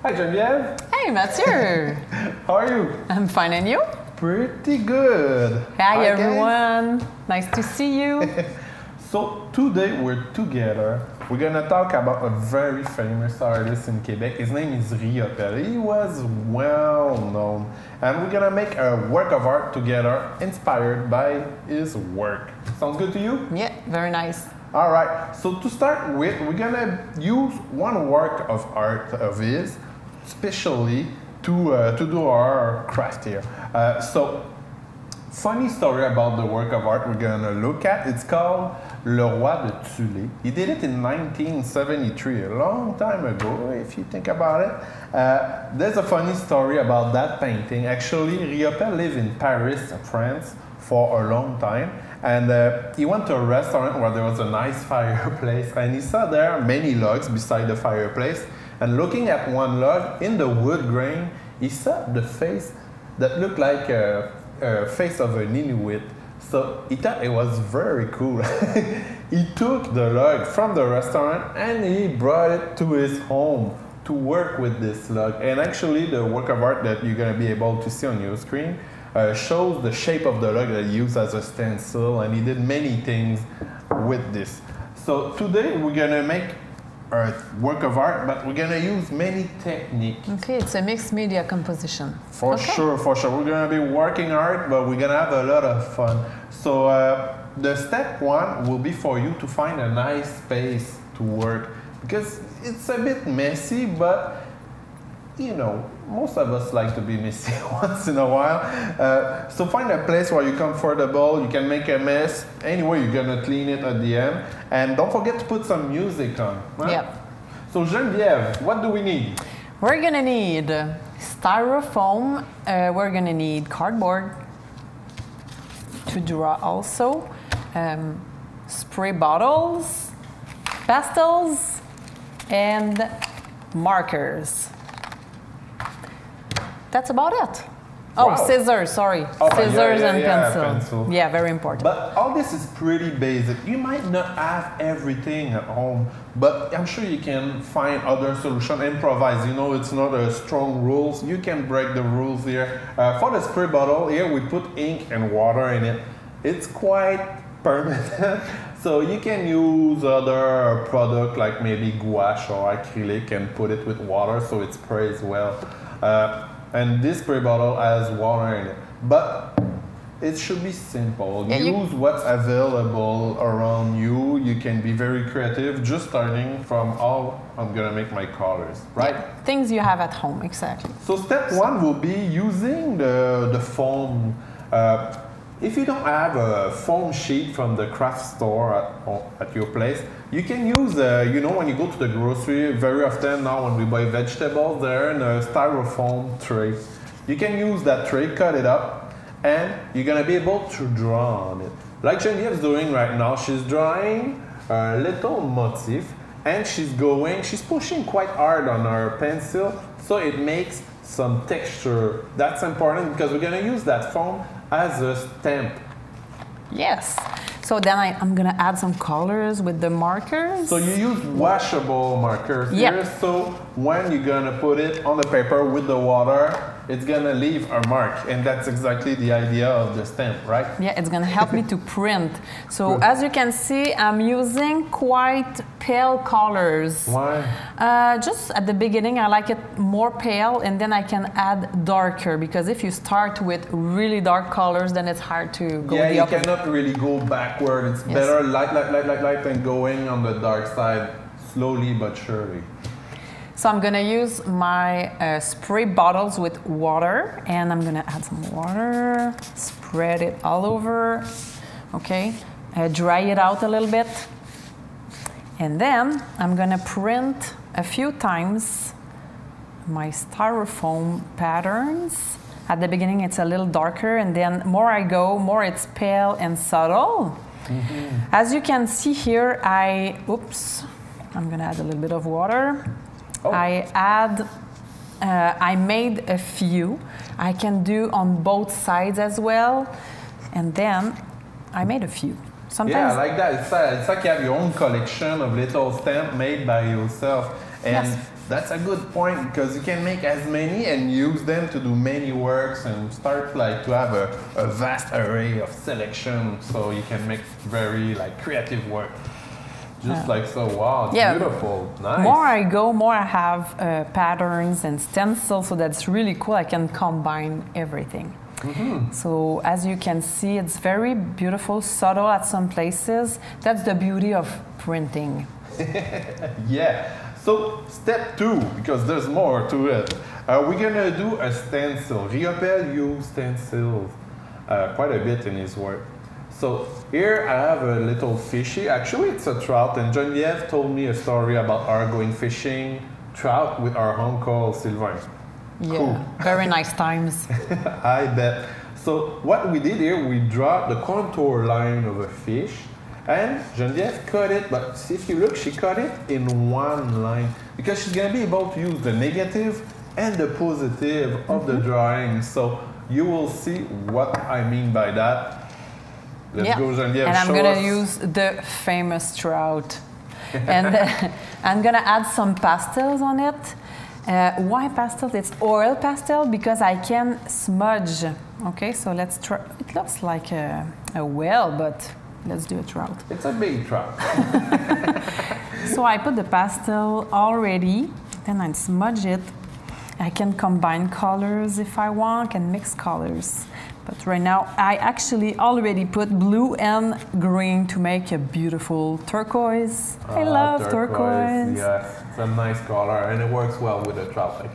Hi Geneviève. Hey Mathieu. How are you? I'm fine, and you? Pretty good. Hi guys. everyone. Nice to see you. So today we're together. We're gonna talk about a very famous artist in Quebec. His name is Riopelle. He was well known, and we're gonna make a work of art together inspired by his work. Sounds good to you? Yeah, very nice. All right. So to start with, we're gonna use one work of art of his, especially to do our craft here. So, funny story about the work of art we're gonna look at. It's called Le Roi de Tulé. He did it in 1973, a long time ago, if you think about it. There's a funny story about that painting. Actually, Riopelle lived in Paris, France, for a long time. And he went to a restaurant where there was a nice fireplace, and he saw there many logs beside the fireplace. And looking at one log in the wood grain, he saw the face that looked like a face of an Inuit. So he thought it was very cool. He took the log from the restaurant and he brought it to his home to work with this log. And actually the work of art that you're gonna be able to see on your screen shows the shape of the log that he used as a stencil, and he did many things with this. So today we're gonna make a work of art, but we're gonna use many techniques. Okay, it's a mixed media composition. For sure. We're gonna be working art, but we're gonna have a lot of fun. So the step one will be for you to find a nice space to work, because it's a bit messy, but you know, most of us like to be messy once in a while. So find a place where you're comfortable, you can make a mess. Anyway, you're gonna clean it at the end. And don't forget to put some music on. Right? Yep. So Geneviève, what do we need? We're gonna need styrofoam. We're gonna need cardboard to draw also. Spray bottles, pastels, and markers. That's about it. Oh, Wow. scissors, sorry. Oh, Scissors and pencil. pencil. Yeah, very important. But all this is pretty basic. You might not have everything at home, but I'm sure you can find other solutions, improvise. You know, it's not a strong rules. You can break the rules here. For the spray bottle, here we put ink and water in it. It's quite permanent. So you can use other product like maybe gouache or acrylic and put it with water so it sprays well. And this spray bottle has water in it, but it should be simple. Yeah, use what's available around you. You can be very creative, just starting from, oh, I'm gonna make my colors, right? Yeah, things you have at home, exactly. So step one will be using the foam. If you don't have a foam sheet from the craft store at your place, you can use, you know, when you go to the grocery, very often now when we buy vegetables, they're in a styrofoam tray. You can use that tray, cut it up, and you're gonna be able to draw on it. Like Geneviève's doing right now, she's drawing a little motif, and she's pushing quite hard on her pencil, so it makes some texture. That's important because we're gonna use that foam as a stamp. Yes. So then I'm gonna add some colors with the markers. So you use washable markers here. So when you're gonna put it on the paper with the water, it's gonna leave a mark, and that's exactly the idea of the stamp, right? Yeah, it's gonna help me to print. So as you can see, I'm using quite pale colors. Why? Just at the beginning, I like it more pale, and then I can add darker, because if you start with really dark colors, then it's hard to go the you opposite. cannot really go backward. It's better light, than going on the dark side, slowly but surely. So I'm gonna use my spray bottles with water, and I'm gonna add some water, spread it all over, okay? Dry it out a little bit. And then I'm gonna print a few times my styrofoam patterns. At the beginning it's a little darker, and then more I go, more it's pale and subtle. Mm-hmm. As you can see here, I'm gonna add a little bit of water. Oh. I made a few. I can do on both sides as well. And then I made a few. Sometimes, yeah, I like that. It's like you have your own collection of little stamps made by yourself. And Yes. that's a good point because you can make as many and use them to do many works and start like to have a vast array of selection so you can make very like creative work. Just like so, wow, it's beautiful, nice. More I go, more I have patterns and stencils, so that's really cool. I can combine everything. So as you can see, it's very beautiful, subtle at some places. That's the beauty of printing. Yeah. So step 2, because there's more to it. We're gonna do a stencil. Riopelle used stencils quite a bit in his work. So here I have a little fishy. Actually, it's a trout, and Geneviève told me a story about our going fishing trout with our uncle Sylvain. Yeah, cool. Very nice times. I bet. So what we did here, we draw the contour line of a fish, and Geneviève cut it, but if you look, she cut it in one line because she's gonna be able to use the negative and the positive of the drawing. So you will see what I mean by that. Let's go, Geneviève. And I'm gonna use the famous trout. And I'm gonna add some pastels on it. Why pastel? It's oil pastel because I can smudge. Okay, so let's try. It looks like a whale, but let's do a trout. It's a big trout. So I put the pastel already, then I smudge it. I can combine colors if I want, can mix colors. But right now, I actually already put blue and green to make a beautiful turquoise. I love turquoise. Yes, it's a nice color and it works well with the trout.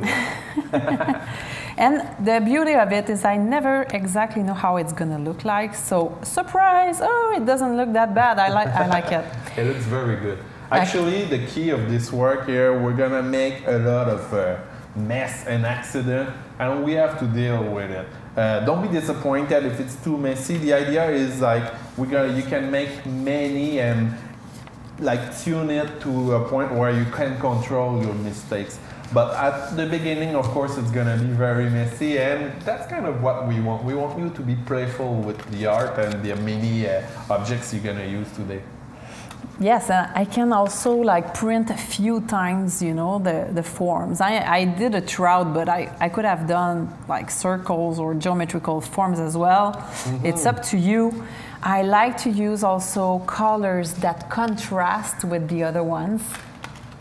And the beauty of it is I never exactly know how it's gonna look like. So surprise! Oh, it doesn't look that bad. I like it. It looks very good. Actually, the key of this work here, we're gonna make a lot of mess and accident, and we have to deal with it. Don't be disappointed if it's too messy. The idea is like you can make many and like tune it to a point where you can control your mistakes. But at the beginning, of course, it's gonna be very messy, and that's kind of what we want. We want you to be playful with the art and the many objects you're gonna use today. Yes, I can also like print a few times, you know, the forms. I did a trout, but I could have done like circles or geometrical forms as well. It's up to you. I like to use also colors that contrast with the other ones.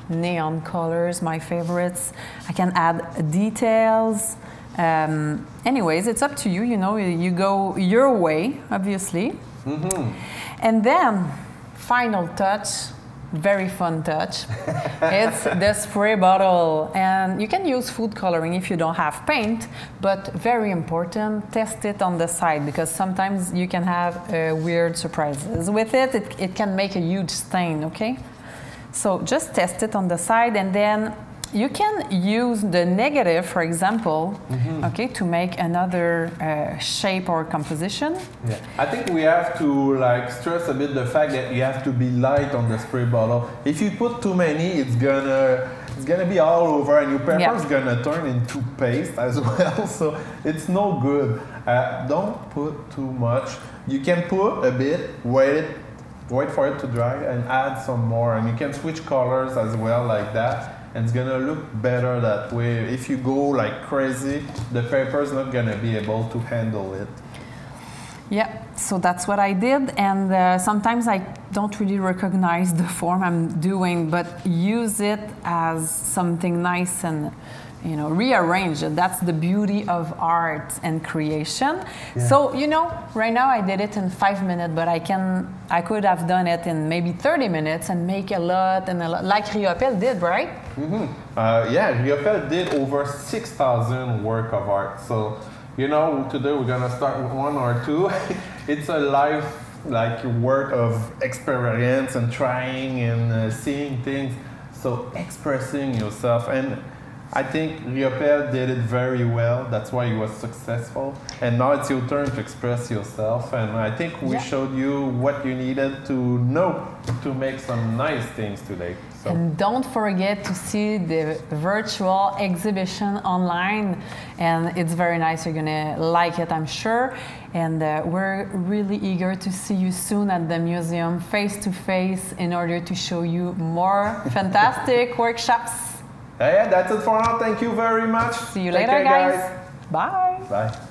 Neon colors, my favorites. I can add details. Anyways, it's up to you, you know, you go your way, obviously. And then, final touch, very fun touch. It's the spray bottle. And you can use food coloring if you don't have paint, but very important, test it on the side because sometimes you can have weird surprises. With it, it can make a huge stain, okay? So just test it on the side and then you can use the negative, for example, okay, to make another shape or composition. Yeah. I think we have to like stress a bit the fact that you have to be light on the spray bottle. If you put too many, it's gonna be all over, and your paper is gonna turn into paste as well. So it's no good. Don't put too much. You can put a bit, wait for it to dry, and add some more. And you can switch colors as well, like that. And it's gonna look better that way. If you go like crazy, the paper is not gonna be able to handle it. Yeah, so that's what I did, and sometimes I don't really recognize the form I'm doing, but use it as something nice and, you know, rearrange it. That's the beauty of art and creation. Yeah. So, you know, right now I did it in 5 minutes, but I could have done it in maybe 30 minutes and make a lot, like Riopelle did, right? Yeah, Riopelle did over 6,000 work of art. So, you know, today we're gonna start with 1 or 2. It's a life like work of experience and trying and seeing things. So expressing yourself, and I think Riopelle did it very well. That's why he was successful. And now it's your turn to express yourself. And I think we showed you what you needed to know to make some nice things today. So. And don't forget to see the virtual exhibition online. And it's very nice. You're going to like it, I'm sure. And we're really eager to see you soon at the museum face to face in order to show you more fantastic workshops. Yeah, that's it for now. Thank you very much. See you Take later, care, guys. Bye. Bye.